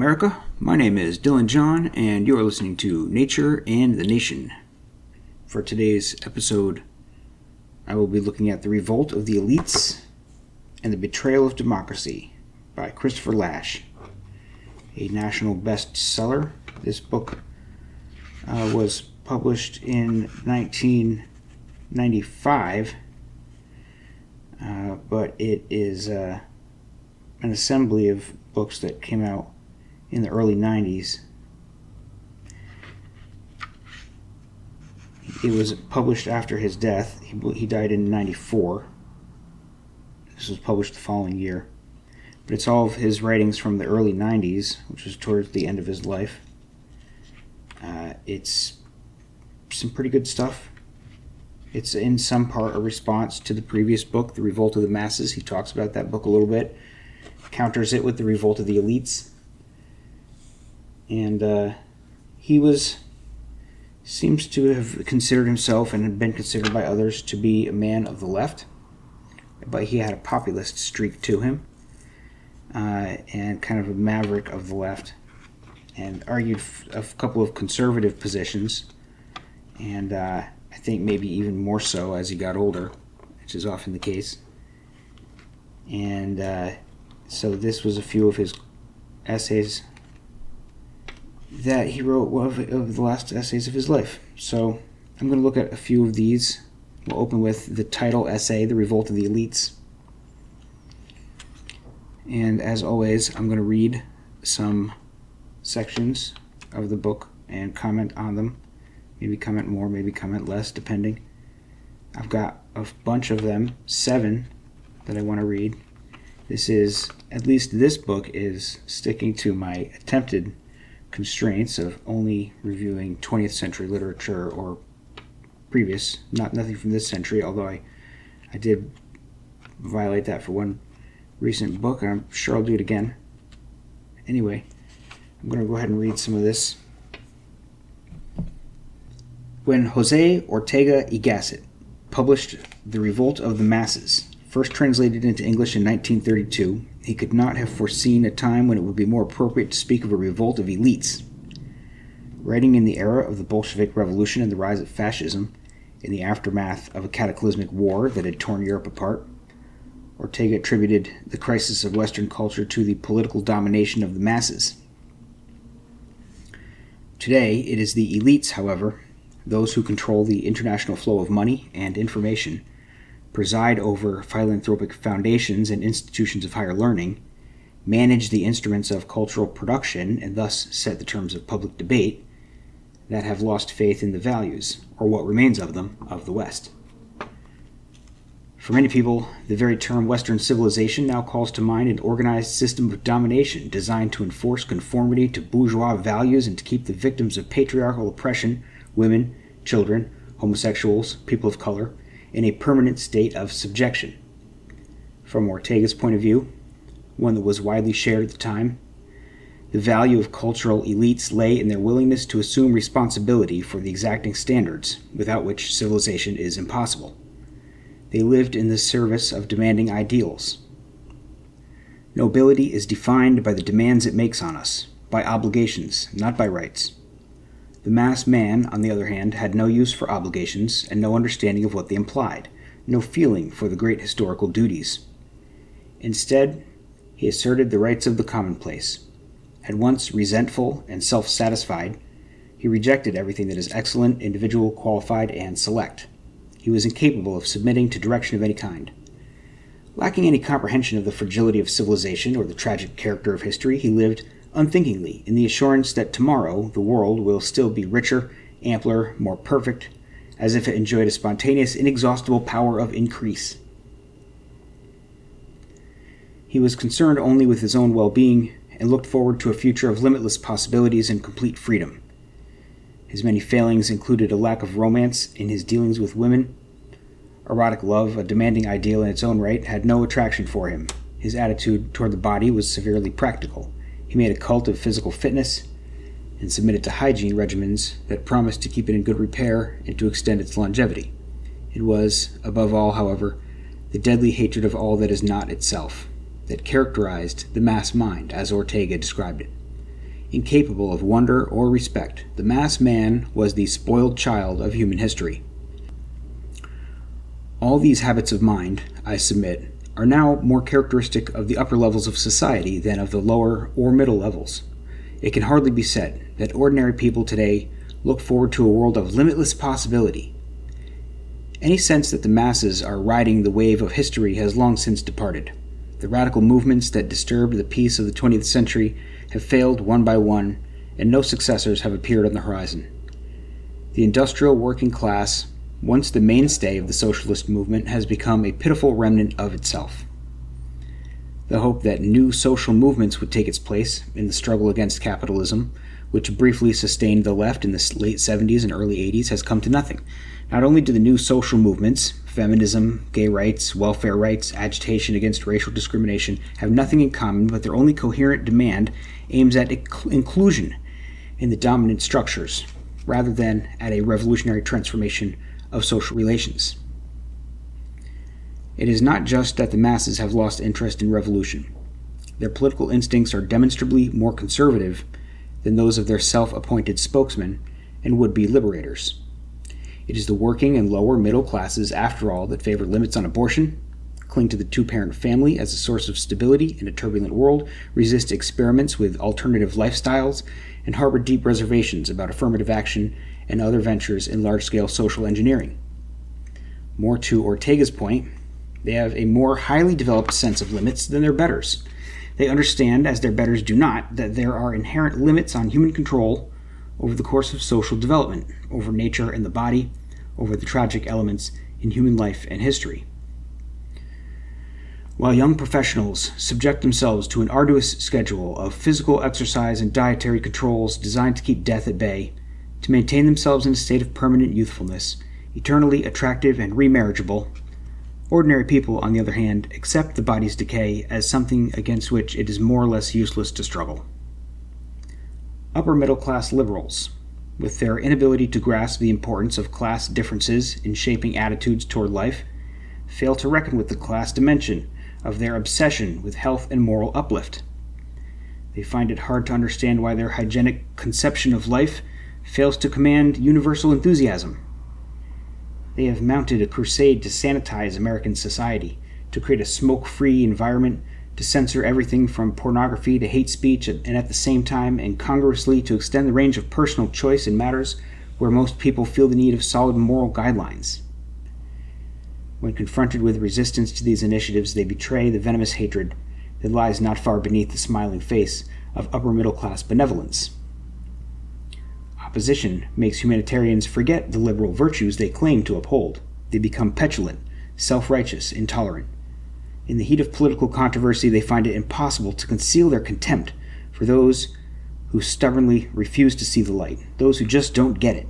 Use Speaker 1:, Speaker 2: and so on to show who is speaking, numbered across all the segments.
Speaker 1: America. My name is Dylan John, and you're listening to Nature and the Nation. For today's episode, I will be looking at The Revolt of the Elites and the Betrayal of Democracy by Christopher Lasch, a national bestseller. This book was published in 1995, but it is an assembly of books that came out in the early 90s. It was published after his death. He died in 94. This was published the following year. But it's all of his writings from the early 90s, which was towards the end of his life. It's some pretty good stuff. It's in some part a response to the previous book, The Revolt of the Masses. He talks about that book a little bit, counters it with The Revolt of the Elites. And he seems to have considered himself and had been considered by others to be a man of the left, but he had a populist streak to him, and kind of a maverick of the left, and argued a couple of conservative positions, and I think maybe even more so as he got older, which is often the case. And so this was a few of his essays that he wrote, of the last essays of his life. So I'm going to look at a few of these. We'll open with the title essay, The Revolt of the Elites. And as always, I'm going to read some sections of the book and comment on them. Maybe comment more, maybe comment less, depending. I've got a bunch of them, 7, that I want to read. At least this book is sticking to my attempted constraints of only reviewing 20th century literature or previous, nothing from this century, although I did violate that for one recent book, and I'm sure I'll do it again. Anyway, I'm going to go ahead and read some of this. When José Ortega y Gasset published The Revolt of the Masses, first translated into English in 1932, he could not have foreseen a time when it would be more appropriate to speak of a revolt of elites. Writing in the era of the Bolshevik Revolution and the rise of fascism, in the aftermath of a cataclysmic war that had torn Europe apart, Ortega attributed the crisis of Western culture to the political domination of the masses. Today, it is the elites, however, those who control the international flow of money and information, preside over philanthropic foundations and institutions of higher learning, manage the instruments of cultural production, and thus set the terms of public debate, that have lost faith in the values, or what remains of them, of the West. For many people, the very term Western civilization now calls to mind an organized system of domination designed to enforce conformity to bourgeois values and to keep the victims of patriarchal oppression, women, children, homosexuals, people of color, in a permanent state of subjection. From Ortega's point of view, one that was widely shared at the time, the value of cultural elites lay in their willingness to assume responsibility for the exacting standards without which civilization is impossible. They lived in the service of demanding ideals. Nobility is defined by the demands it makes on us, by obligations, not by rights. The mass man, on the other hand, had no use for obligations and no understanding of what they implied, no feeling for the great historical duties. Instead, he asserted the rights of the commonplace. At once resentful and self-satisfied, he rejected everything that is excellent, individual, qualified, and select. He was incapable of submitting to direction of any kind. Lacking any comprehension of the fragility of civilization or the tragic character of history, he lived unthinkingly in the assurance that tomorrow the world will still be richer, ampler, more perfect, as if it enjoyed a spontaneous, inexhaustible power of increase. He was concerned only with his own well-being and looked forward to a future of limitless possibilities and complete freedom. His many failings included a lack of romance in his dealings with women. Erotic love, a demanding ideal in its own right, had no attraction for him. His attitude toward the body was severely practical. He made a cult of physical fitness and submitted to hygiene regimens that promised to keep it in good repair and to extend its longevity. It was, above all, however, the deadly hatred of all that is not itself that characterized the mass mind, as Ortega described it. incapable of wonder or respect. The mass man was the spoiled child of human history. All these habits of mind, I submit, are now more characteristic of the upper levels of society than of the lower or middle levels. It can hardly be said that ordinary people today look forward to a world of limitless possibility. Any sense that the masses are riding the wave of history has long since departed. The radical movements that disturbed the peace of the 20th century have failed one by one, and no successors have appeared on the horizon. The industrial working class, once the mainstay of the socialist movement, has become a pitiful remnant of itself. The hope that new social movements would take its place in the struggle against capitalism, which briefly sustained the left in the late 70s and early 80s, has come to nothing. Not only do the new social movements, feminism, gay rights, welfare rights, agitation against racial discrimination, have nothing in common, but their only coherent demand aims at inclusion in the dominant structures, rather than at a revolutionary transformation of social relations. It is not just that the masses have lost interest in revolution. Their political instincts are demonstrably more conservative than those of their self-appointed spokesmen and would-be liberators. It is the working and lower middle classes, after all, that favor limits on abortion, cling to the two-parent family as a source of stability in a turbulent world, resist experiments with alternative lifestyles, and harbor deep reservations about affirmative action and other ventures in large-scale social engineering. More to Ortega's point, they have a more highly developed sense of limits than their betters. They understand, as their betters do not, that there are inherent limits on human control over the course of social development, over nature and the body, over the tragic elements in human life and history. While young professionals subject themselves to an arduous schedule of physical exercise and dietary controls designed to keep death at bay, to maintain themselves in a state of permanent youthfulness, eternally attractive and remarriageable, ordinary people, on the other hand, accept the body's decay as something against which it is more or less useless to struggle. Upper middle class liberals, with their inability to grasp the importance of class differences in shaping attitudes toward life, fail to reckon with the class dimension of their obsession with health and moral uplift. They find it hard to understand why their hygienic conception of life fails to command universal enthusiasm. They have mounted a crusade to sanitize American society, to create a smoke-free environment, to censor everything from pornography to hate speech, and at the same time, incongruously, to extend the range of personal choice in matters where most people feel the need of solid moral guidelines. When confronted with resistance to these initiatives, they betray the venomous hatred that lies not far beneath the smiling face of upper-middle-class benevolence. Opposition makes humanitarians forget the liberal virtues they claim to uphold. They become petulant, self-righteous, intolerant. In the heat of political controversy, they find it impossible to conceal their contempt for those who stubbornly refuse to see the light, those who just don't get it,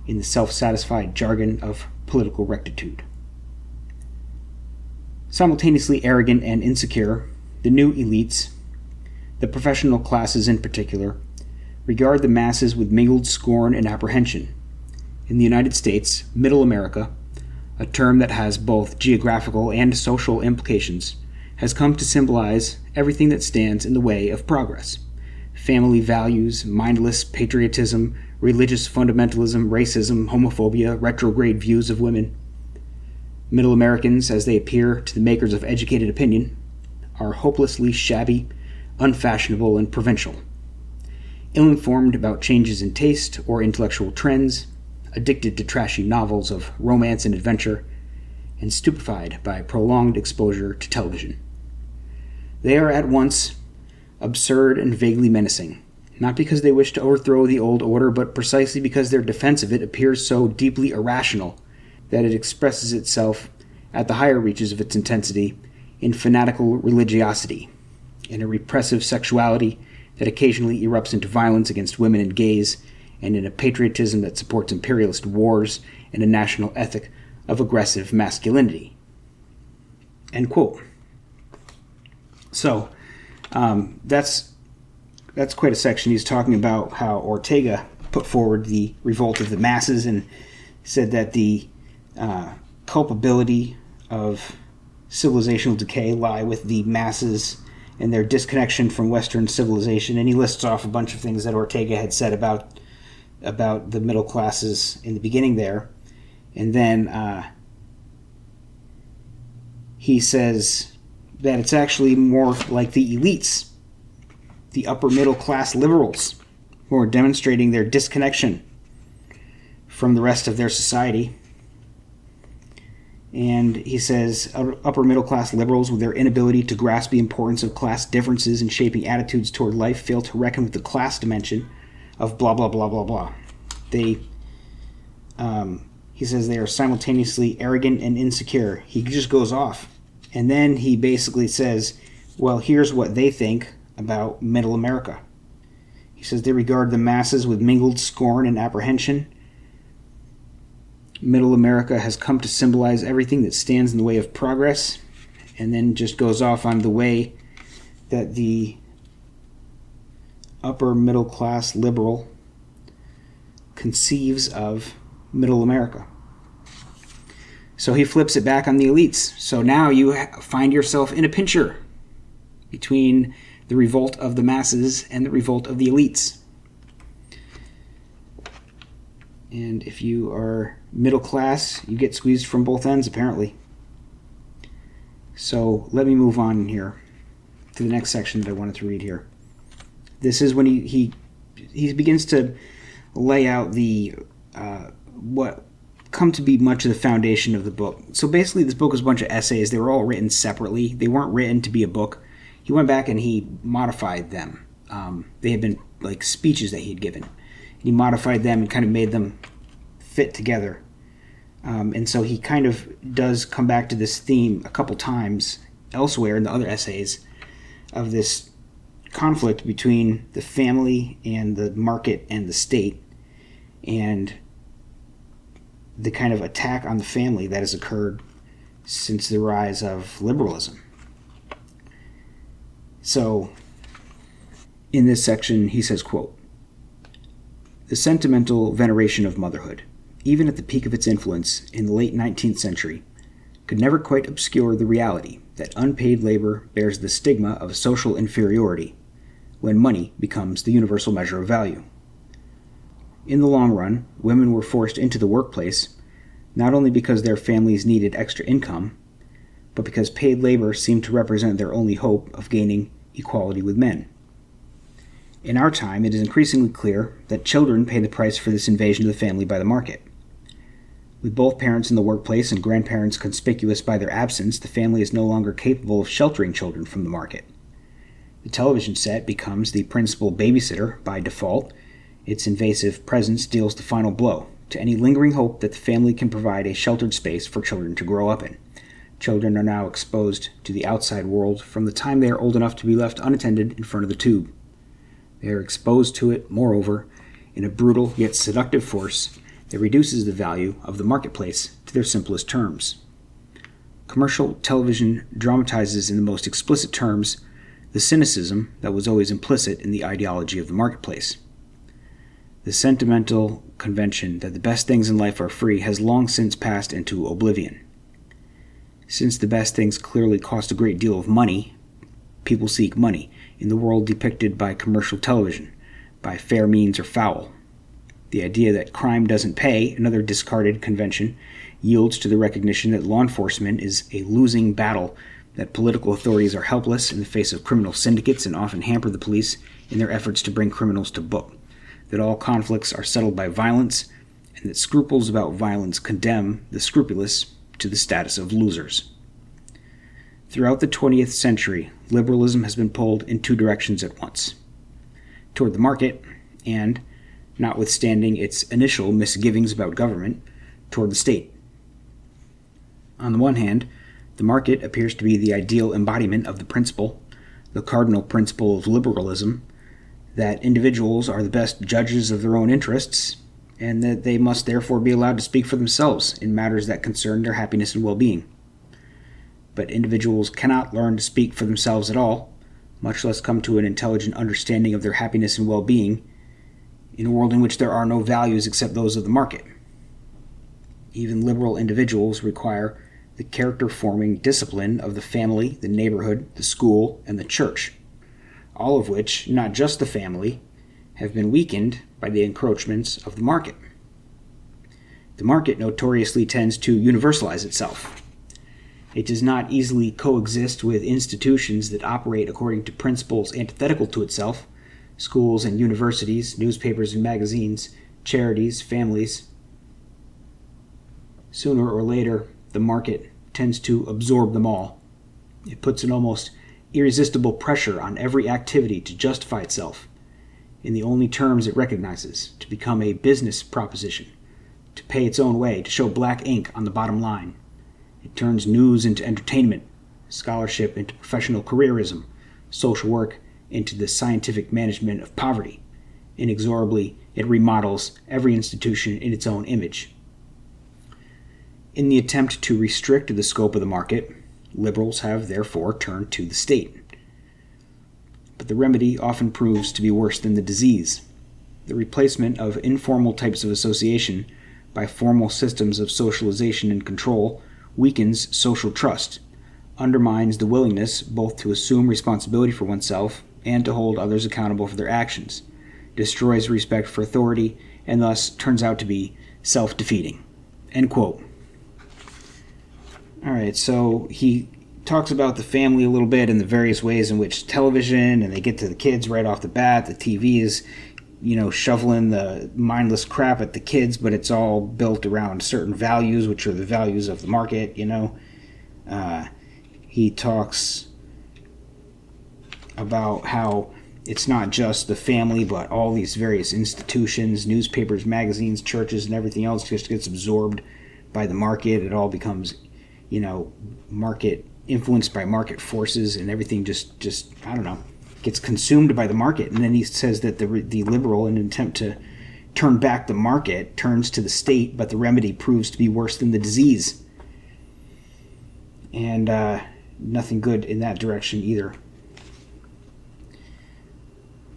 Speaker 1: in the self-satisfied jargon of political rectitude. Simultaneously arrogant and insecure, the new elites, the professional classes in particular, regard the masses with mingled scorn and apprehension. In the United States, Middle America, a term that has both geographical and social implications, has come to symbolize everything that stands in the way of progress. Family values, mindless patriotism, religious fundamentalism, racism, homophobia, retrograde views of women. Middle Americans, as they appear to the makers of educated opinion, are hopelessly shabby, unfashionable, and provincial. Ill-informed about changes in taste or intellectual trends, addicted to trashy novels of romance and adventure, and stupefied by prolonged exposure to television. They are at once absurd and vaguely menacing, not because they wish to overthrow the old order, but precisely because their defense of it appears so deeply irrational that it expresses itself at the higher reaches of its intensity in fanatical religiosity, in a repressive sexuality that occasionally erupts into violence against women and gays, and in a patriotism that supports imperialist wars and a national ethic of aggressive masculinity. End quote. So, that's quite a section. He's talking about how Ortega put forward the revolt of the masses and said that the culpability of civilizational decay lie with the masses and their disconnection from Western civilization. And he lists off a bunch of things that Ortega had said about the middle classes in the beginning there. And then he says that it's actually more like the elites, the upper middle class liberals, who are demonstrating their disconnection from the rest of their society. And he says upper middle class liberals, with their inability to grasp the importance of class differences in shaping attitudes toward life, fail to reckon with the class dimension of blah, blah, blah, blah, blah. He says they are simultaneously arrogant and insecure. He just goes off. And then he basically says, well, here's what they think about middle America. He says they regard the masses with mingled scorn and apprehension. Middle America has come to symbolize everything that stands in the way of progress, and then just goes off on the way that the upper middle class liberal conceives of middle America. So he flips it back on the elites. So now you find yourself in a pincher between the revolt of the masses and the revolt of the elites. And if you are middle class, you get squeezed from both ends, apparently. So let me move on here to the next section that I wanted to read here. This is when he begins to lay out the what come to be much of the foundation of the book. So basically, this book was a bunch of essays. They were all written separately. They weren't written to be a book. He went back and he modified them. They had been like speeches that he had given. He modified them and kind of made them fit together. And so he kind of does come back to this theme a couple times elsewhere in the other essays of this conflict between the family and the market and the state, and the kind of attack on the family that has occurred since the rise of liberalism. So in this section he says, quote, "The sentimental veneration of motherhood, even at the peak of its influence in the late 19th century, could never quite obscure the reality that unpaid labor bears the stigma of social inferiority when money becomes the universal measure of value. In the long run, women were forced into the workplace not only because their families needed extra income, but because paid labor seemed to represent their only hope of gaining equality with men. In our time, it is increasingly clear that children pay the price for this invasion of the family by the market. With both parents in the workplace and grandparents conspicuous by their absence, the family is no longer capable of sheltering children from the market. The television set becomes the principal babysitter by default. Its invasive presence deals the final blow to any lingering hope that the family can provide a sheltered space for children to grow up in. Children are now exposed to the outside world from the time they are old enough to be left unattended in front of the tube. They are exposed to it, moreover, in a brutal yet seductive force that reduces the value of the marketplace to their simplest terms. Commercial television dramatizes in the most explicit terms the cynicism that was always implicit in the ideology of the marketplace. The sentimental convention that the best things in life are free has long since passed into oblivion. Since the best things clearly cost a great deal of money, people seek money in the world depicted by commercial television, by fair means or foul. The idea that crime doesn't pay, another discarded convention, yields to the recognition that law enforcement is a losing battle, that political authorities are helpless in the face of criminal syndicates and often hamper the police in their efforts to bring criminals to book, that all conflicts are settled by violence, and that scruples about violence condemn the scrupulous to the status of losers. Throughout the 20th century, liberalism has been pulled in two directions at once: toward the market and, notwithstanding its initial misgivings about government, toward the state. On the one hand, the market appears to be the ideal embodiment of the principle, the cardinal principle of liberalism, that individuals are the best judges of their own interests, and that they must therefore be allowed to speak for themselves in matters that concern their happiness and well-being. But individuals cannot learn to speak for themselves at all, much less come to an intelligent understanding of their happiness and well-being, in a world in which there are no values except those of the market. Even liberal individuals require the character-forming discipline of the family, the neighborhood, the school, and the church, all of which, not just the family, have been weakened by the encroachments of the market. The market notoriously tends to universalize itself. It does not easily coexist with institutions that operate according to principles antithetical to itself: schools and universities, newspapers and magazines, charities, families. Sooner or later, the market tends to absorb them all. It puts an almost irresistible pressure on every activity to justify itself in the only terms it recognizes, to become a business proposition, to pay its own way, to show black ink on the bottom line. It turns news into entertainment, scholarship into professional careerism, social work into the scientific management of poverty. Inexorably, it remodels every institution in its own image. In the attempt to restrict the scope of the market, liberals have therefore turned to the state. But the remedy often proves to be worse than the disease. The replacement of informal types of association by formal systems of socialization and control weakens social trust, undermines the willingness both to assume responsibility for oneself and to hold others accountable for their actions, destroys respect for authority, and thus turns out to be self-defeating. End quote. All right, so he talks about the family a little bit and the various ways in which television, and they get to the kids right off the bat. The TV is, shoveling the mindless crap at the kids, but it's all built around certain values, which are the values of the market, He talks about how it's not just the family, but all these various institutions, newspapers, magazines, churches, and everything else just gets absorbed by the market. It all becomes, market influenced by market forces, and everything just gets consumed by the market. And then he says that the liberal, in an attempt to turn back the market, turns to the state, but the remedy proves to be worse than the disease. And nothing good in that direction either.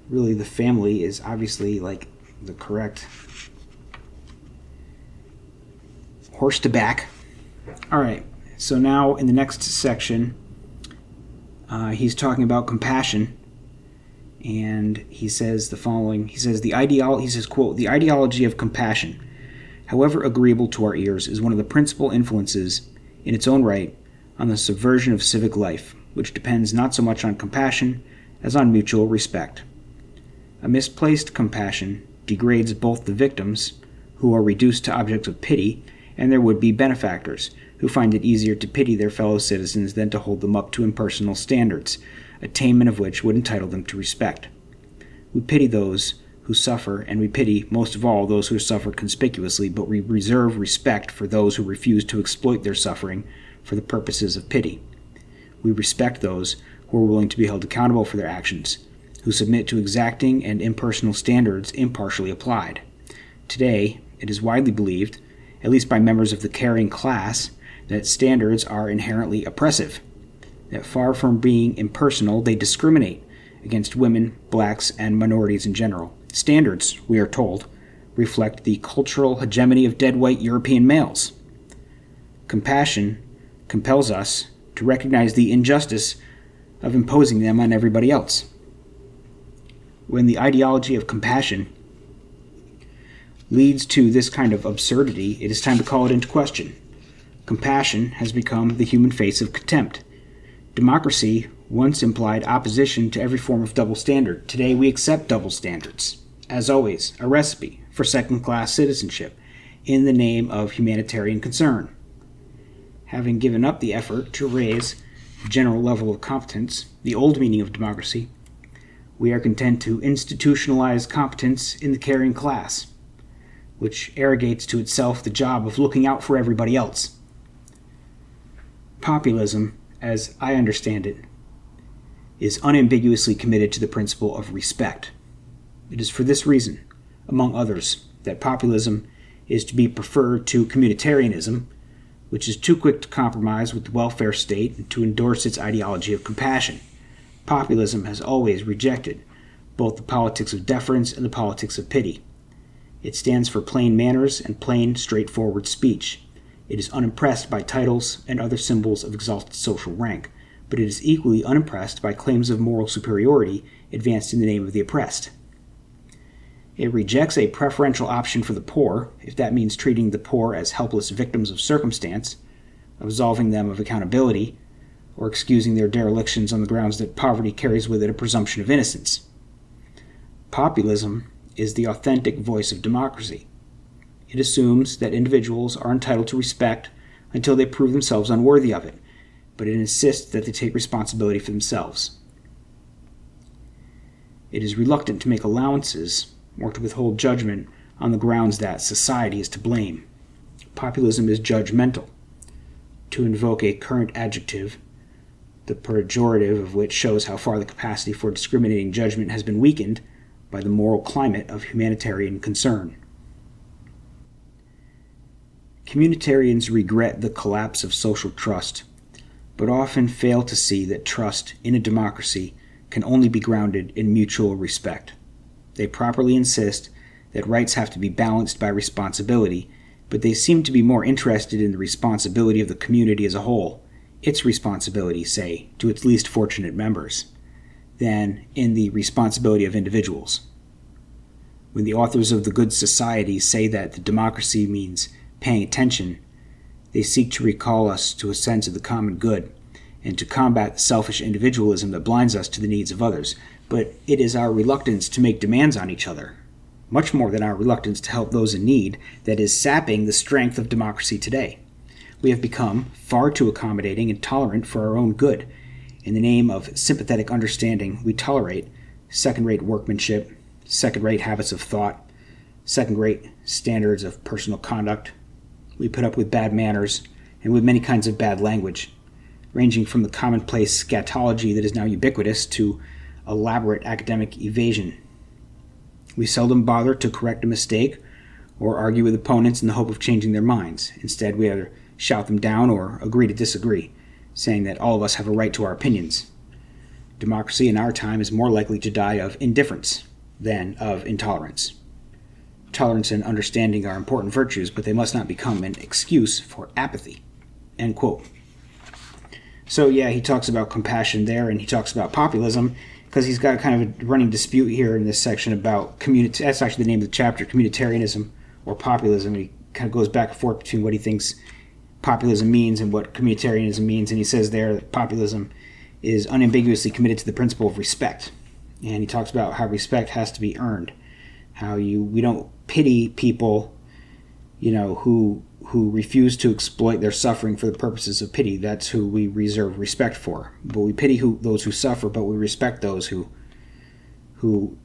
Speaker 1: Really, the family is obviously like the correct horse to back. All right, so now in the next section, he's talking about compassion, and he says the following. He says, quote, "The ideology of compassion, however agreeable to our ears, is one of the principal influences in its own right on the subversion of civic life, which depends not so much on compassion as on mutual respect. A misplaced compassion degrades both the victims, who are reduced to objects of pity, and their would-be benefactors, who find it easier to pity their fellow citizens than to hold them up to impersonal standards, attainment of which would entitle them to respect. We pity those who suffer, and we pity most of all those who suffer conspicuously, but we reserve respect for those who refuse to exploit their suffering for the purposes of pity. We respect those who are willing to be held accountable for their actions, who submit to exacting and impersonal standards impartially applied. Today, it is widely believed, at least by members of the caring class, that standards are inherently oppressive, that far from being impersonal, they discriminate against women, blacks, and minorities in general. Standards, we are told, reflect the cultural hegemony of dead white European males. Compassion compels us to recognize the injustice of imposing them on everybody else. When the ideology of compassion leads to this kind of absurdity, it is time to call it into question. Compassion has become the human face of contempt. Democracy once implied opposition to every form of double standard. Today we accept double standards. As always, a recipe for second-class citizenship in the name of humanitarian concern. Having given up the effort to raise the general level of competence, the old meaning of democracy, we are content to institutionalize competence in the caring class, which arrogates to itself the job of looking out for everybody else. Populism, as I understand it, is unambiguously committed to the principle of respect. It is for this reason, among others, that populism is to be preferred to communitarianism, which is too quick to compromise with the welfare state and to endorse its ideology of compassion. Populism has always rejected both the politics of deference and the politics of pity. It stands for plain manners and plain, straightforward speech. It is unimpressed by titles and other symbols of exalted social rank, but it is equally unimpressed by claims of moral superiority advanced in the name of the oppressed. It rejects a preferential option for the poor, if that means treating the poor as helpless victims of circumstance, absolving them of accountability, or excusing their derelictions on the grounds that poverty carries with it a presumption of innocence. Populism is the authentic voice of democracy. It assumes that individuals are entitled to respect until they prove themselves unworthy of it, but it insists that they take responsibility for themselves. It is reluctant to make allowances or to withhold judgment on the grounds that society is to blame. Populism is judgmental. To invoke a current adjective, the pejorative of which shows how far the capacity for discriminating judgment has been weakened by the moral climate of humanitarian concern. Communitarians regret the collapse of social trust, but often fail to see that trust in a democracy can only be grounded in mutual respect. They properly insist that rights have to be balanced by responsibility, but they seem to be more interested in the responsibility of the community as a whole, its responsibility, say, to its least fortunate members, than in the responsibility of individuals. When the authors of the Good Society say that the democracy means paying attention, they seek to recall us to a sense of the common good and to combat the selfish individualism that blinds us to the needs of others. But it is our reluctance to make demands on each other, much more than our reluctance to help those in need, that is sapping the strength of democracy today. We have become far too accommodating and tolerant for our own good. In the name of sympathetic understanding, we tolerate second-rate workmanship, second-rate habits of thought, second-rate standards of personal conduct. We put up with bad manners and with many kinds of bad language, ranging from the commonplace scatology that is now ubiquitous to elaborate academic evasion. We seldom bother to correct a mistake or argue with opponents in the hope of changing their minds. Instead, we either shout them down or agree to disagree, saying that all of us have a right to our opinions. Democracy in our time is more likely to die of indifference than of intolerance. Tolerance and understanding are important virtues, but they must not become an excuse for apathy. End quote. So yeah, he talks about compassion there, and he talks about populism, because he's got kind of a running dispute here in this section about that's actually the name of the chapter, communitarianism or populism. He kind of goes back and forth between what he thinks populism means and what communitarianism means, and he says there that populism is unambiguously committed to the principle of respect. And he talks about how respect has to be earned, how we don't pity people, who refuse to exploit their suffering for the purposes of pity. That's who we reserve respect for. But we pity those who suffer, but we respect those who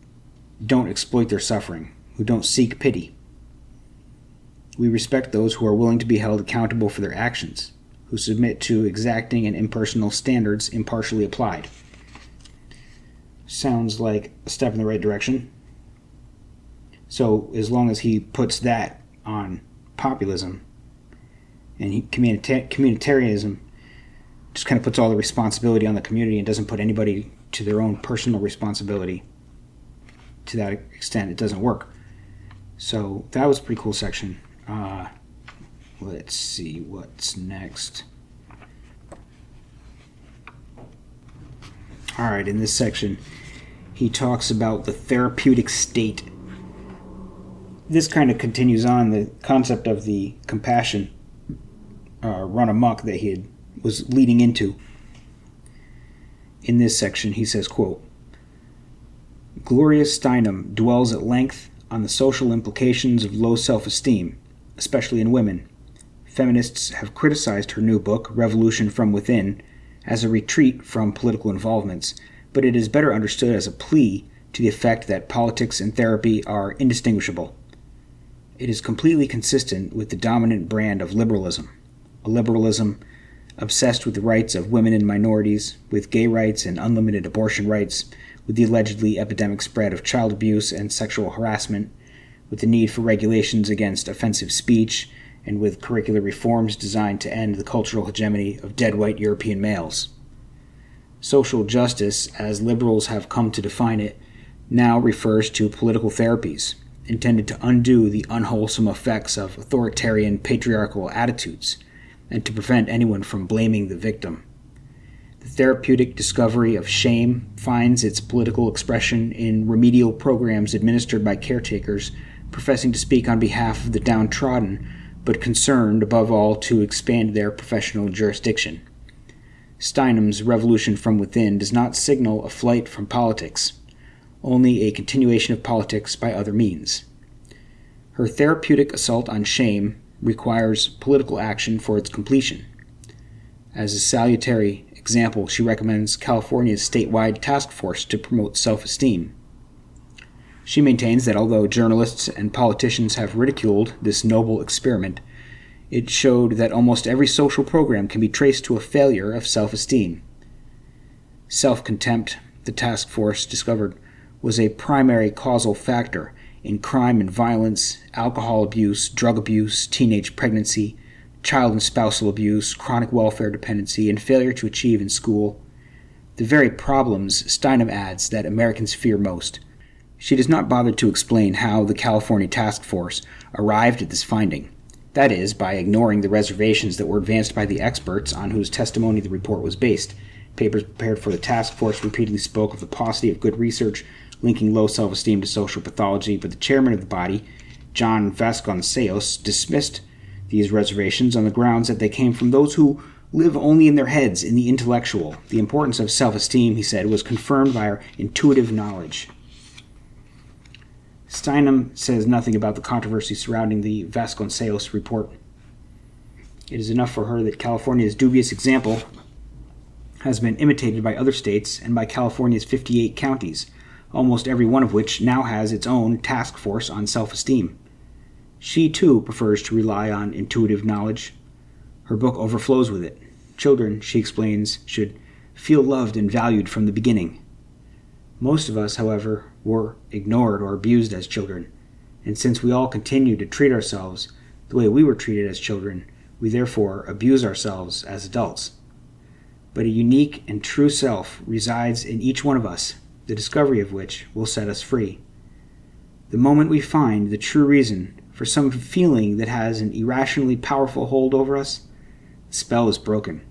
Speaker 1: don't exploit their suffering, who don't seek pity. We respect those who are willing to be held accountable for their actions, who submit to exacting and impersonal standards impartially applied. Sounds like a step in the right direction. So as long as he puts that on populism, and communitarianism just kind of puts all the responsibility on the community and doesn't put anybody to their own personal responsibility, to that extent, it doesn't work. So that was a pretty cool section. Let's see what's next. All right, in this section, he talks about the therapeutic state. This kind of continues on the concept of the compassion run amok that he was leading into. In this section, he says, quote, Gloria Steinem dwells at length on the social implications of low self-esteem, especially in women. Feminists have criticized her new book, Revolution from Within, as a retreat from political involvements, but it is better understood as a plea to the effect that politics and therapy are indistinguishable. It is completely consistent with the dominant brand of liberalism, a liberalism obsessed with the rights of women and minorities, with gay rights and unlimited abortion rights, with the allegedly epidemic spread of child abuse and sexual harassment, with the need for regulations against offensive speech, and with curricular reforms designed to end the cultural hegemony of dead white European males. Social justice, as liberals have come to define it, now refers to political therapies, intended to undo the unwholesome effects of authoritarian patriarchal attitudes and to prevent anyone from blaming the victim. The therapeutic discovery of shame finds its political expression in remedial programs administered by caretakers professing to speak on behalf of the downtrodden, but concerned, above all, to expand their professional jurisdiction. Steinem's revolution from within does not signal a flight from politics, only a continuation of politics by other means. Her therapeutic assault on shame requires political action for its completion. As a salutary example, she recommends California's statewide task force to promote self-esteem. She maintains that although journalists and politicians have ridiculed this noble experiment, it showed that almost every social program can be traced to a failure of self-esteem. Self-contempt, the task force discovered, was a primary causal factor in crime and violence, alcohol abuse, drug abuse, teenage pregnancy, child and spousal abuse, chronic welfare dependency, and failure to achieve in school, the very problems Steinem adds that Americans fear most. She does not bother to explain how the California Task Force arrived at this finding, that is, by ignoring the reservations that were advanced by the experts on whose testimony the report was based. Papers prepared for the task force repeatedly spoke of the paucity of good research linking low self-esteem to social pathology, but the chairman of the body, John Vasconcelos, dismissed these reservations on the grounds that they came from those who live only in their heads, in the intellectual. The importance of self-esteem, he said, was confirmed by our intuitive knowledge. Steinem says nothing about the controversy surrounding the Vasconcelos report. It is enough for her that California's dubious example has been imitated by other states and by California's 58 counties, almost every one of which now has its own task force on self-esteem. She, too, prefers to rely on intuitive knowledge. Her book overflows with it. Children, she explains, should feel loved and valued from the beginning. Most of us, however, were ignored or abused as children, and since we all continue to treat ourselves the way we were treated as children, we therefore abuse ourselves as adults. But a unique and true self resides in each one of us, the discovery of which will set us free. The moment we find the true reason for some feeling that has an irrationally powerful hold over us, the spell is broken.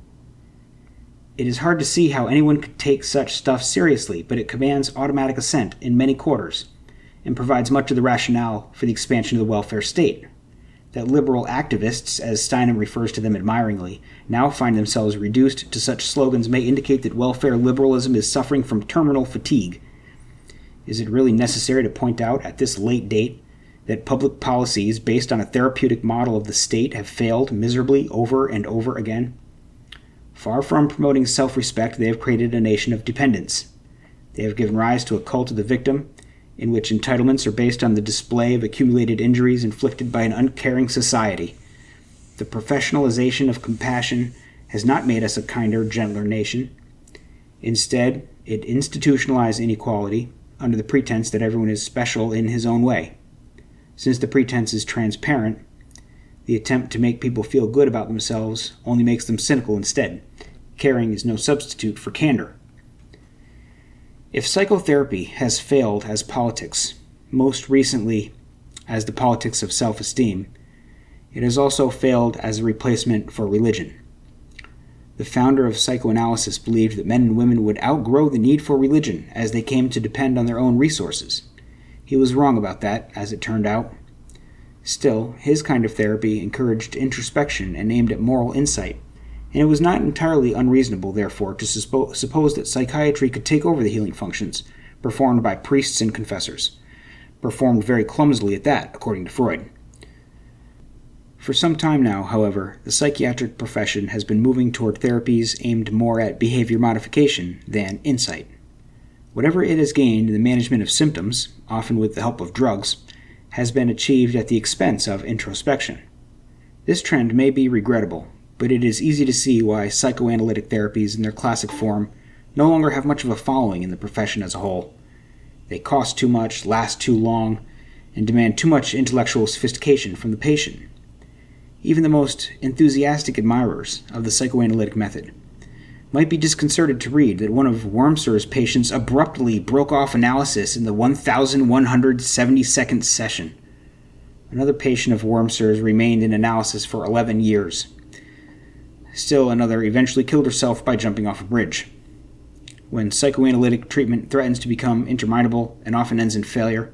Speaker 1: It is hard to see how anyone could take such stuff seriously, but it commands automatic assent in many quarters and provides much of the rationale for the expansion of the welfare state. That liberal activists, as Steinem refers to them admiringly, now find themselves reduced to such slogans may indicate that welfare liberalism is suffering from terminal fatigue. Is it really necessary to point out at this late date that public policies based on a therapeutic model of the state have failed miserably over and over again? Far from promoting self-respect, they have created a nation of dependence. They have given rise to a cult of the victim, in which entitlements are based on the display of accumulated injuries inflicted by an uncaring society. The professionalization of compassion has not made us a kinder, gentler nation. Instead, it institutionalized inequality under the pretense that everyone is special in his own way. Since the pretense is transparent, the attempt to make people feel good about themselves only makes them cynical instead. Caring is no substitute for candor. If psychotherapy has failed as politics, most recently as the politics of self-esteem, it has also failed as a replacement for religion. The founder of psychoanalysis believed that men and women would outgrow the need for religion as they came to depend on their own resources. He was wrong about that, as it turned out. Still, his kind of therapy encouraged introspection and aimed at moral insight, and it was not entirely unreasonable, therefore, to suppose that psychiatry could take over the healing functions performed by priests and confessors. Performed very clumsily at that, according to Freud. For some time now, however, the psychiatric profession has been moving toward therapies aimed more at behavior modification than insight. Whatever it has gained in the management of symptoms, often with the help of drugs, has been achieved at the expense of introspection. This trend may be regrettable, but it is easy to see why psychoanalytic therapies in their classic form no longer have much of a following in the profession as a whole. They cost too much, last too long, and demand too much intellectual sophistication from the patient. Even the most enthusiastic admirers of the psychoanalytic method might be disconcerted to read that one of Wormser's patients abruptly broke off analysis in the 1,172nd session. Another patient of Wormser's remained in analysis for 11 years. Still another eventually killed herself by jumping off a bridge. When psychoanalytic treatment threatens to become interminable and often ends in failure,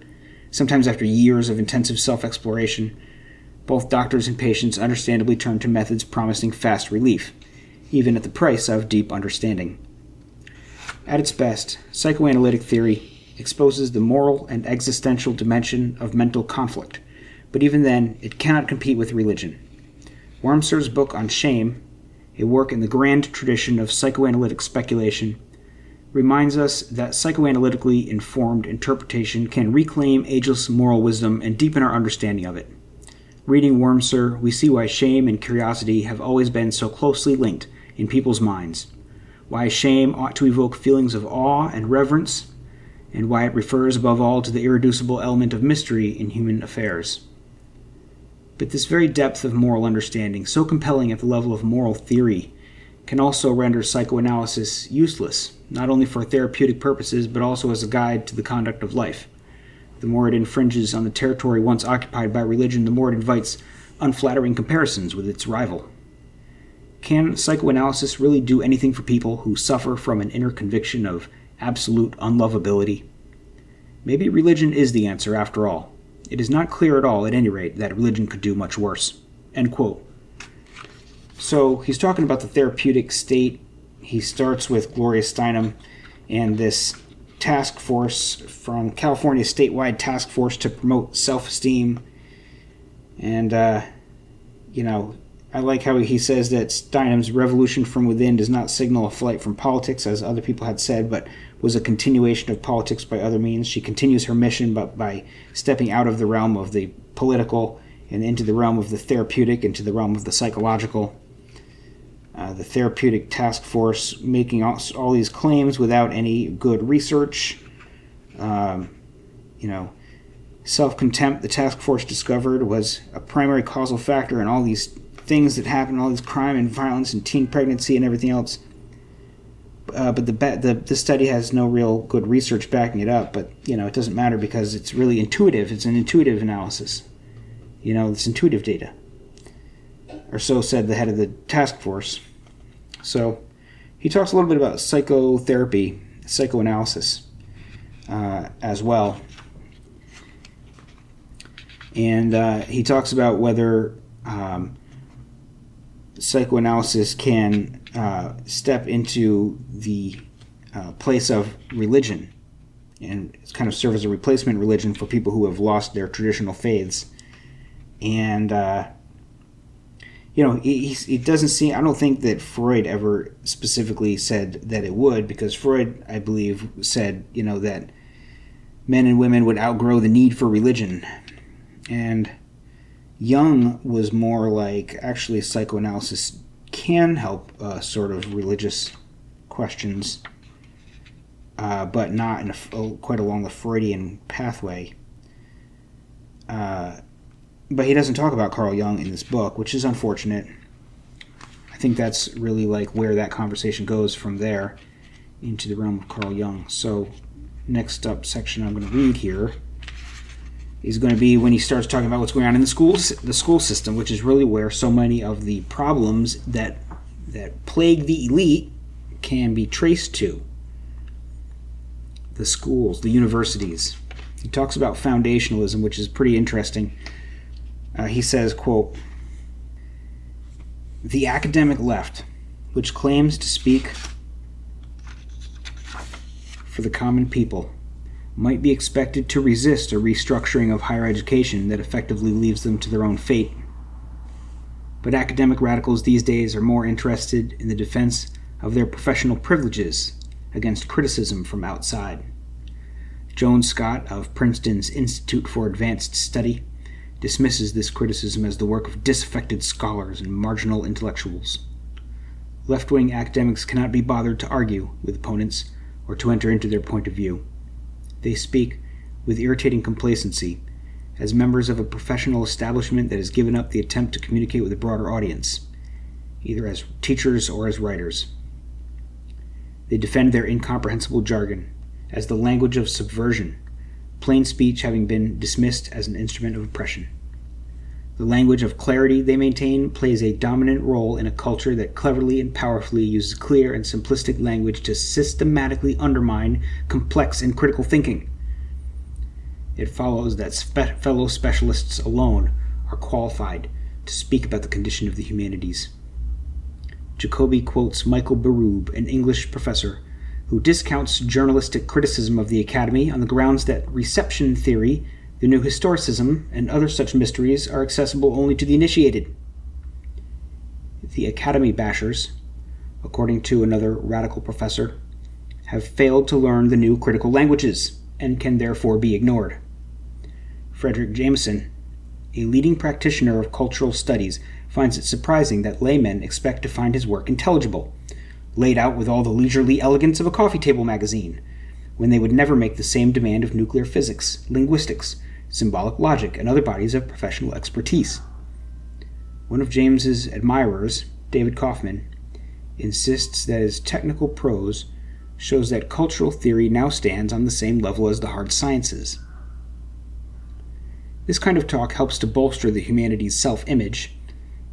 Speaker 1: sometimes after years of intensive self-exploration, both doctors and patients understandably turn to methods promising fast relief, even at the price of deep understanding. At its best, psychoanalytic theory exposes the moral and existential dimension of mental conflict, but even then, it cannot compete with religion. Wormser's book on shame, a work in the grand tradition of psychoanalytic speculation, reminds us that psychoanalytically informed interpretation can reclaim ageless moral wisdom and deepen our understanding of it. Reading Wormser, we see why shame and curiosity have always been so closely linked in people's minds, why shame ought to evoke feelings of awe and reverence, and why it refers above all to the irreducible element of mystery in human affairs. But this very depth of moral understanding, so compelling at the level of moral theory, can also render psychoanalysis useless, not only for therapeutic purposes, but also as a guide to the conduct of life. The more it infringes on the territory once occupied by religion, the more it invites unflattering comparisons with its rival. Can psychoanalysis really do anything for people who suffer from an inner conviction of absolute unlovability? Maybe religion is the answer after all. It is not clear at all, at any rate, that religion could do much worse. End quote. So he's talking about the therapeutic state. He starts with Gloria Steinem and this task force from California statewide task force to promote self-esteem. And, I like how he says that Steinem's revolution from within does not signal a flight from politics, as other people had said, but was a continuation of politics by other means. She continues her mission but by stepping out of the realm of the political and into the realm of the therapeutic, into the realm of the psychological. The therapeutic task force making all these claims without any good research. Self-contempt, the task force discovered, was a primary causal factor in all these things that happen, all this crime and violence and teen pregnancy and everything else. But the study has no real good research backing it up. But, it doesn't matter because it's really intuitive. It's an intuitive analysis. It's intuitive data. Or so said the head of the task force. So he talks a little bit about psychotherapy, psychoanalysis as well. And he talks about whether psychoanalysis can step into the place of religion and kind of serve as a replacement religion for people who have lost their traditional faiths. And it doesn't seem, I don't think that Freud ever specifically said that it would, because Freud, I believe, said, that men and women would outgrow the need for religion. And Jung was more like, actually, psychoanalysis can help sort of religious questions, but not in quite along the Freudian pathway. But he doesn't talk about Carl Jung in this book, which is unfortunate. I think that's really like where that conversation goes from there into the realm of Carl Jung. So next up section I'm going to read here is going to be when he starts talking about what's going on in the school system, which is really where so many of the problems that plague the elite can be traced to. The schools, the universities. He talks about foundationalism, which is pretty interesting. He says, quote, "The academic left, which claims to speak for the common people, might be expected to resist a restructuring of higher education that effectively leaves them to their own fate. But academic radicals these days are more interested in the defense of their professional privileges against criticism from outside. Joan Scott of Princeton's Institute for Advanced Study dismisses this criticism as the work of disaffected scholars and marginal intellectuals. Left-wing academics cannot be bothered to argue with opponents or to enter into their point of view. They speak, with irritating complacency, as members of a professional establishment that has given up the attempt to communicate with a broader audience, either as teachers or as writers. They defend their incomprehensible jargon as the language of subversion, plain speech having been dismissed as an instrument of oppression. The language of clarity, they maintain, plays a dominant role in a culture that cleverly and powerfully uses clear and simplistic language to systematically undermine complex and critical thinking. It follows that fellow specialists alone are qualified to speak about the condition of the humanities. Jacobi quotes Michael Berube, an English professor, who discounts journalistic criticism of the Academy on the grounds that reception theory, the new historicism, and other such mysteries are accessible only to the initiated. The Academy bashers, according to another radical professor, have failed to learn the new critical languages and can therefore be ignored. Frederick Jameson, a leading practitioner of cultural studies, finds it surprising that laymen expect to find his work intelligible, laid out with all the leisurely elegance of a coffee table magazine, when they would never make the same demand of nuclear physics, linguistics, symbolic logic, and other bodies of professional expertise. One of James's admirers, David Kaufman, insists that his technical prose shows that cultural theory now stands on the same level as the hard sciences. This kind of talk helps to bolster the humanities' self-image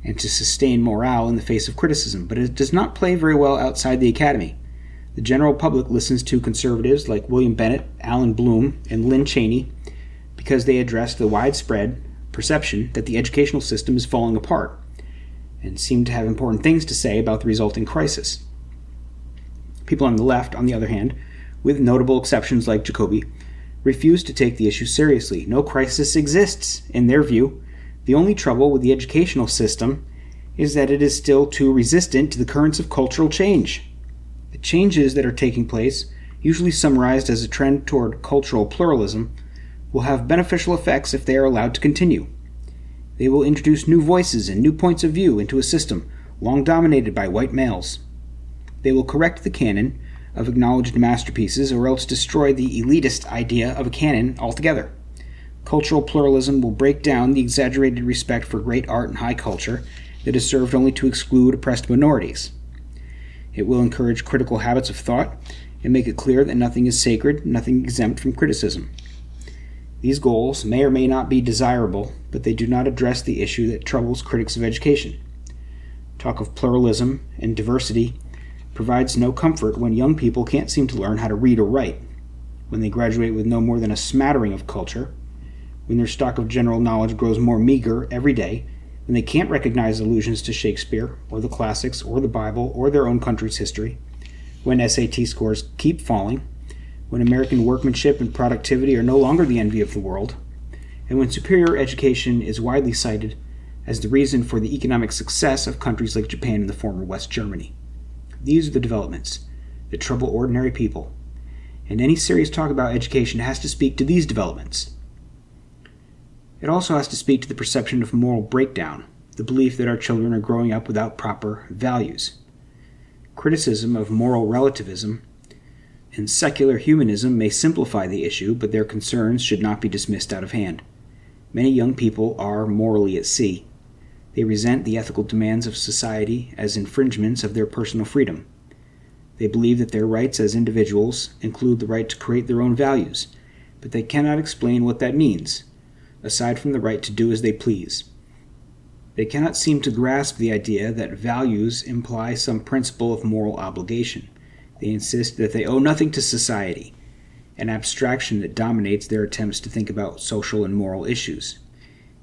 Speaker 1: and to sustain morale in the face of criticism, but it does not play very well outside the Academy. The general public listens to conservatives like William Bennett, Alan Bloom, and Lynn Cheney because they address the widespread perception that the educational system is falling apart and seem to have important things to say about the resulting crisis. People on the left, on the other hand, with notable exceptions like Jacobi, refuse to take the issue seriously. No crisis exists, in their view. The only trouble with the educational system is that it is still too resistant to the currents of cultural change. The changes that are taking place, usually summarized as a trend toward cultural pluralism, will have beneficial effects if they are allowed to continue. They will introduce new voices and new points of view into a system long dominated by white males. They will correct the canon of acknowledged masterpieces or else destroy the elitist idea of a canon altogether. Cultural pluralism will break down the exaggerated respect for great art and high culture that is served only to exclude oppressed minorities. It will encourage critical habits of thought and make it clear that nothing is sacred, nothing exempt from criticism. These goals may or may not be desirable, but they do not address the issue that troubles critics of education. Talk of pluralism and diversity provides no comfort when young people can't seem to learn how to read or write, when they graduate with no more than a smattering of culture, when their stock of general knowledge grows more meager every day, when they can't recognize allusions to Shakespeare, or the classics, or the Bible, or their own country's history, when SAT scores keep falling, when American workmanship and productivity are no longer the envy of the world, and when superior education is widely cited as the reason for the economic success of countries like Japan and the former West Germany. These are the developments that trouble ordinary people, and any serious talk about education has to speak to these developments. It also has to speak to the perception of moral breakdown, the belief that our children are growing up without proper values. Criticism of moral relativism and secular humanism may simplify the issue, but their concerns should not be dismissed out of hand. Many young people are morally at sea. They resent the ethical demands of society as infringements of their personal freedom. They believe that their rights as individuals include the right to create their own values, but they cannot explain what that means, aside from the right to do as they please. They cannot seem to grasp the idea that values imply some principle of moral obligation. They insist that they owe nothing to society, an abstraction that dominates their attempts to think about social and moral issues.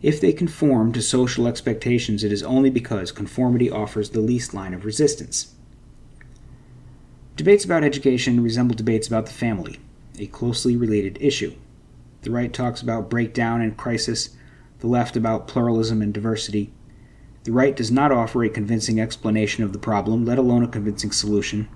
Speaker 1: If they conform to social expectations, it is only because conformity offers the least line of resistance. Debates about education resemble debates about the family, a closely related issue. The right talks about breakdown and crisis, the left about pluralism and diversity. The right does not offer a convincing explanation of the problem, let alone a convincing solution,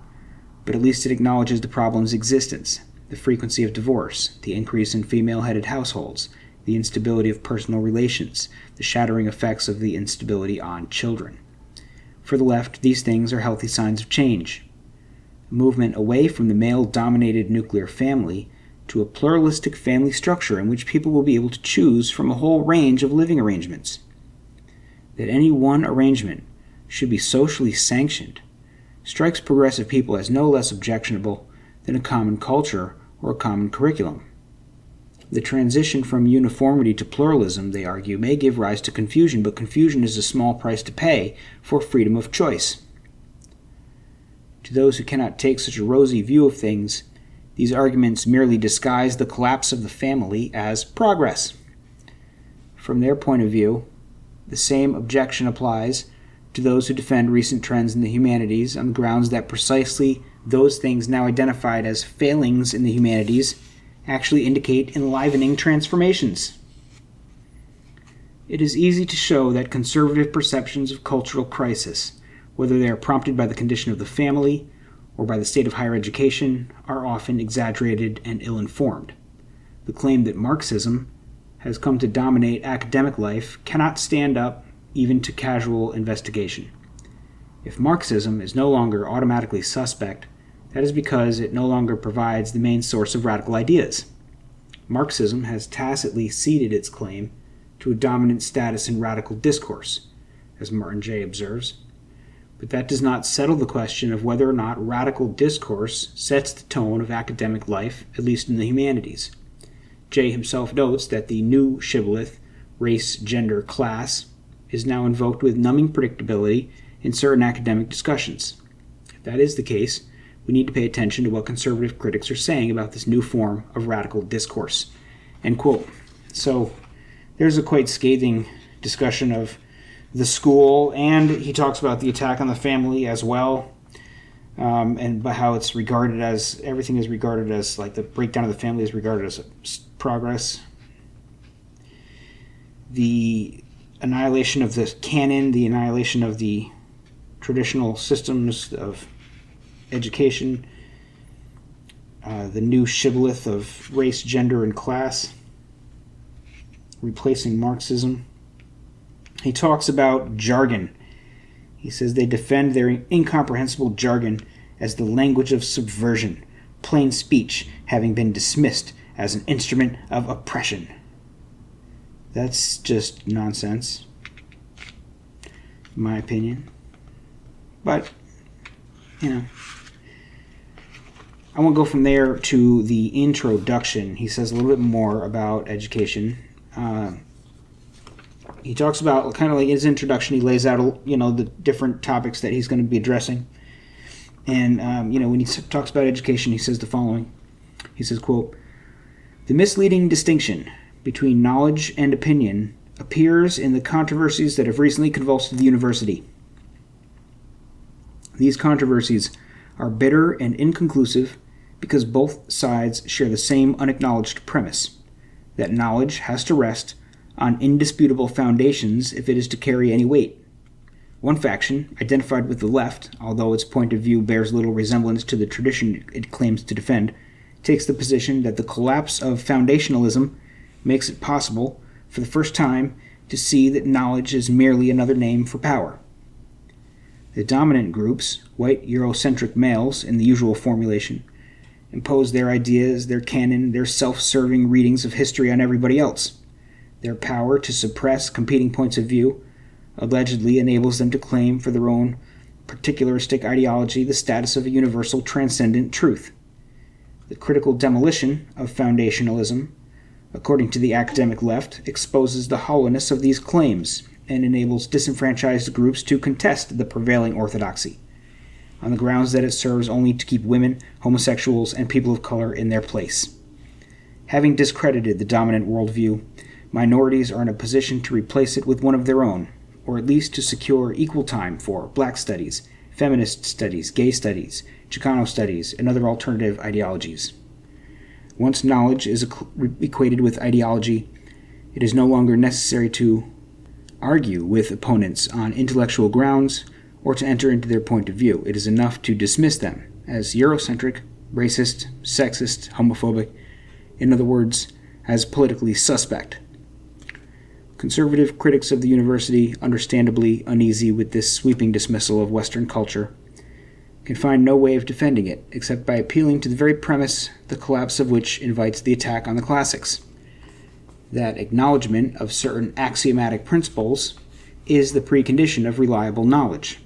Speaker 1: but at least it acknowledges the problem's existence, the frequency of divorce, the increase in female-headed households, the instability of personal relations, the shattering effects of the instability on children. For the left, these things are healthy signs of change. A movement away from the male-dominated nuclear family to a pluralistic family structure in which people will be able to choose from a whole range of living arrangements. That any one arrangement should be socially sanctioned strikes progressive people as no less objectionable than a common culture or a common curriculum. The transition from uniformity to pluralism, they argue, may give rise to confusion, but confusion is a small price to pay for freedom of choice. To those who cannot take such a rosy view of things, these arguments merely disguise the collapse of the family as progress. From their point of view, the same objection applies to those who defend recent trends in the humanities on the grounds that precisely those things now identified as failings in the humanities actually indicate enlivening transformations. It is easy to show that conservative perceptions of cultural crisis, whether they are prompted by the condition of the family or by the state of higher education, are often exaggerated and ill-informed. The claim that Marxism has come to dominate academic life cannot stand up even to casual investigation. If Marxism is no longer automatically suspect, that is because it no longer provides the main source of radical ideas. Marxism has tacitly ceded its claim to a dominant status in radical discourse, as Martin Jay observes, but that does not settle the question of whether or not radical discourse sets the tone of academic life, at least in the humanities. Jay himself notes that the new shibboleth, race, gender, class, is now invoked with numbing predictability in certain academic discussions. If that is the case, we need to pay attention to what conservative critics are saying about this new form of radical discourse. End quote. So there's a quite scathing discussion of the school, and he talks about the attack on the family as well, and how it's regarded as, everything is regarded as, like the breakdown of the family is regarded as progress. The annihilation of the canon, the annihilation of the traditional systems of education, the new shibboleth of race, gender, and class, replacing Marxism. He talks about jargon. He says they defend their incomprehensible jargon as the language of subversion, plain speech having been dismissed as an instrument of oppression. That's just nonsense, in my opinion. But, I won't go from there to the introduction. He says a little bit more about education. He talks about, kind of like his introduction, he lays out, the different topics that he's going to be addressing. And, when he talks about education, he says the following. He says, quote, "The misleading distinction between knowledge and opinion appears in the controversies that have recently convulsed the university. These controversies are bitter and inconclusive because both sides share the same unacknowledged premise, that knowledge has to rest on indisputable foundations if it is to carry any weight. One faction, identified with the left, although its point of view bears little resemblance to the tradition it claims to defend, takes the position that the collapse of foundationalism makes it possible, for the first time, to see that knowledge is merely another name for power. The dominant groups, white Eurocentric males in the usual formulation, impose their ideas, their canon, their self-serving readings of history on everybody else. Their power to suppress competing points of view allegedly enables them to claim for their own particularistic ideology the status of a universal transcendent truth. The critical demolition of foundationalism, according to the academic left, exposes the hollowness of these claims and enables disenfranchised groups to contest the prevailing orthodoxy, on the grounds that it serves only to keep women, homosexuals, and people of color in their place. Having discredited the dominant worldview, minorities are in a position to replace it with one of their own, or at least to secure equal time for black studies, feminist studies, gay studies, Chicano studies, and other alternative ideologies. Once knowledge is equated with ideology, it is no longer necessary to argue with opponents on intellectual grounds or to enter into their point of view. It is enough to dismiss them as Eurocentric, racist, sexist, homophobic, in other words, as politically suspect. Conservative critics of the university, understandably uneasy with this sweeping dismissal of Western culture, can find no way of defending it except by appealing to the very premise the collapse of which invites the attack on the classics. That acknowledgement of certain axiomatic principles is the precondition of reliable knowledge.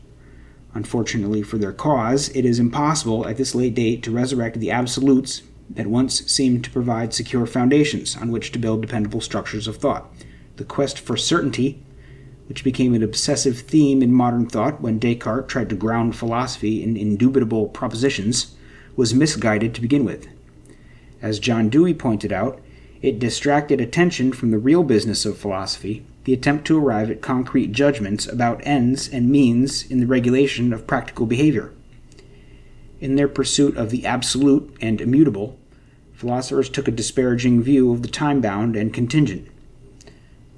Speaker 1: Unfortunately for their cause, it is impossible at this late date to resurrect the absolutes that once seemed to provide secure foundations on which to build dependable structures of thought. The quest for certainty, which became an obsessive theme in modern thought when Descartes tried to ground philosophy in indubitable propositions, was misguided to begin with. As John Dewey pointed out, it distracted attention from the real business of philosophy, the attempt to arrive at concrete judgments about ends and means in the regulation of practical behavior. In their pursuit of the absolute and immutable, philosophers took a disparaging view of the time-bound and contingent.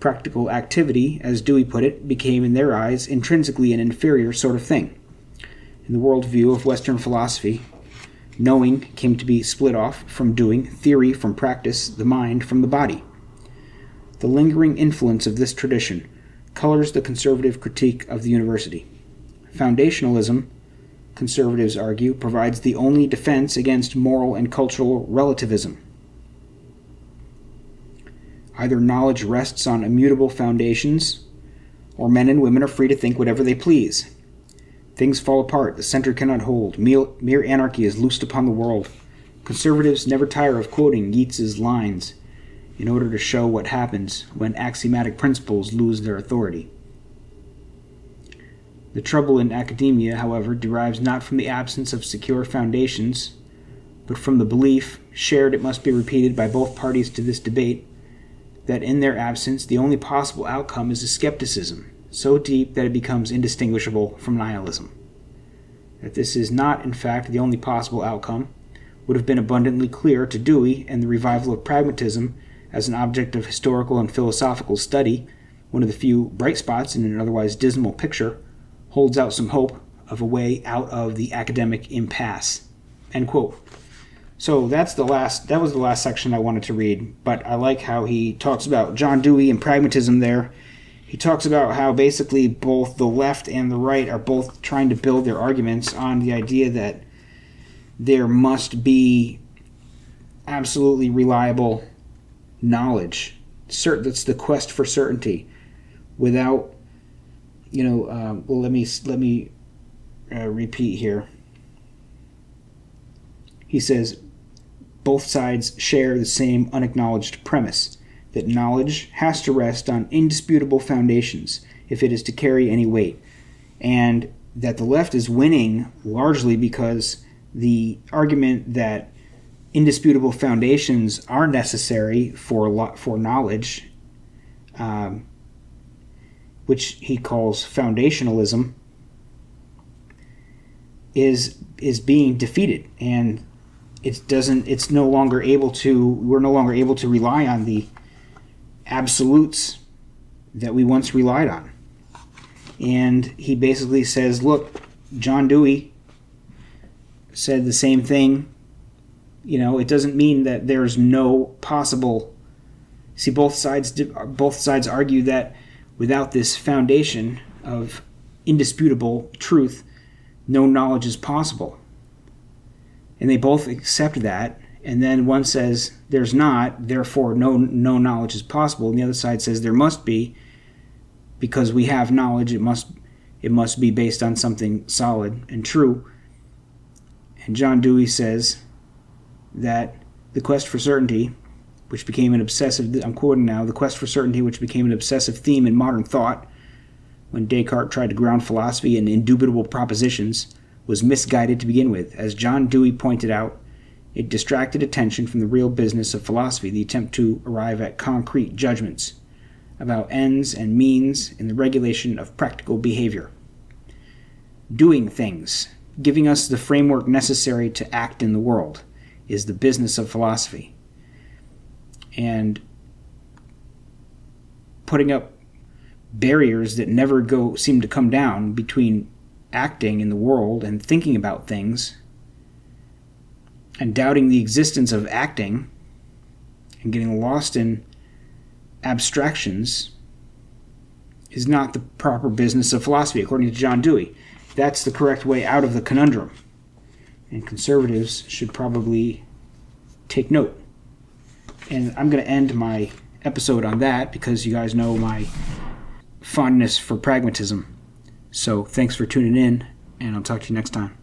Speaker 1: Practical activity, as Dewey put it, became in their eyes intrinsically an inferior sort of thing. In the worldview of Western philosophy, knowing came to be split off from doing, theory from practice, the mind from the body. The lingering influence of this tradition colors the conservative critique of the university. Foundationalism, conservatives argue, provides the only defense against moral and cultural relativism. Either knowledge rests on immutable foundations, or men and women are free to think whatever they please. Things fall apart, the center cannot hold, mere anarchy is loosed upon the world. Conservatives never tire of quoting Yeats's lines in order to show what happens when axiomatic principles lose their authority. The trouble in academia, however, derives not from the absence of secure foundations, but from the belief, shared it must be repeated by both parties to this debate, that in their absence the only possible outcome is a skepticism so deep that it becomes indistinguishable from nihilism. That this is not, in fact, the only possible outcome would have been abundantly clear to Dewey, and the revival of pragmatism as an object of historical and philosophical study, one of the few bright spots in an otherwise dismal picture, holds out some hope of a way out of the academic impasse. End quote. So that was the last section I wanted to read, but I like how he talks about John Dewey and pragmatism there. He talks about how basically both the left and the right are both trying to build their arguments on the idea that there must be absolutely reliable knowledge. That's the quest for certainty. Without, let me repeat here. He says, both sides share the same unacknowledged premise, that knowledge has to rest on indisputable foundations if it is to carry any weight, and that the left is winning largely because the argument that indisputable foundations are necessary for knowledge, which he calls foundationalism, is being defeated, and we're no longer able to rely on the absolutes that we once relied on. And he basically says, look, John Dewey said the same thing. It doesn't mean that there's no possible. See, both sides argue that without this foundation of indisputable truth, no knowledge is possible. And they both accept that, and then one says there's not, therefore no knowledge is possible, and the other side says there must be, because we have knowledge, it must be based on something solid and true. And John Dewey says that the quest for certainty, which became an obsessive, I'm quoting now, the quest for certainty which became an obsessive theme in modern thought when Descartes tried to ground philosophy in indubitable propositions, was misguided to begin with. As John Dewey pointed out, it distracted attention from the real business of philosophy, the attempt to arrive at concrete judgments about ends and means in the regulation of practical behavior. Doing things, giving us the framework necessary to act in the world, is the business of philosophy. And putting up barriers that never seem to come down between acting in the world and thinking about things, and doubting the existence of acting and getting lost in abstractions is not the proper business of philosophy, according to John Dewey. That's the correct way out of the conundrum. And conservatives should probably take note. And I'm going to end my episode on that because you guys know my fondness for pragmatism. So thanks for tuning in, and I'll talk to you next time.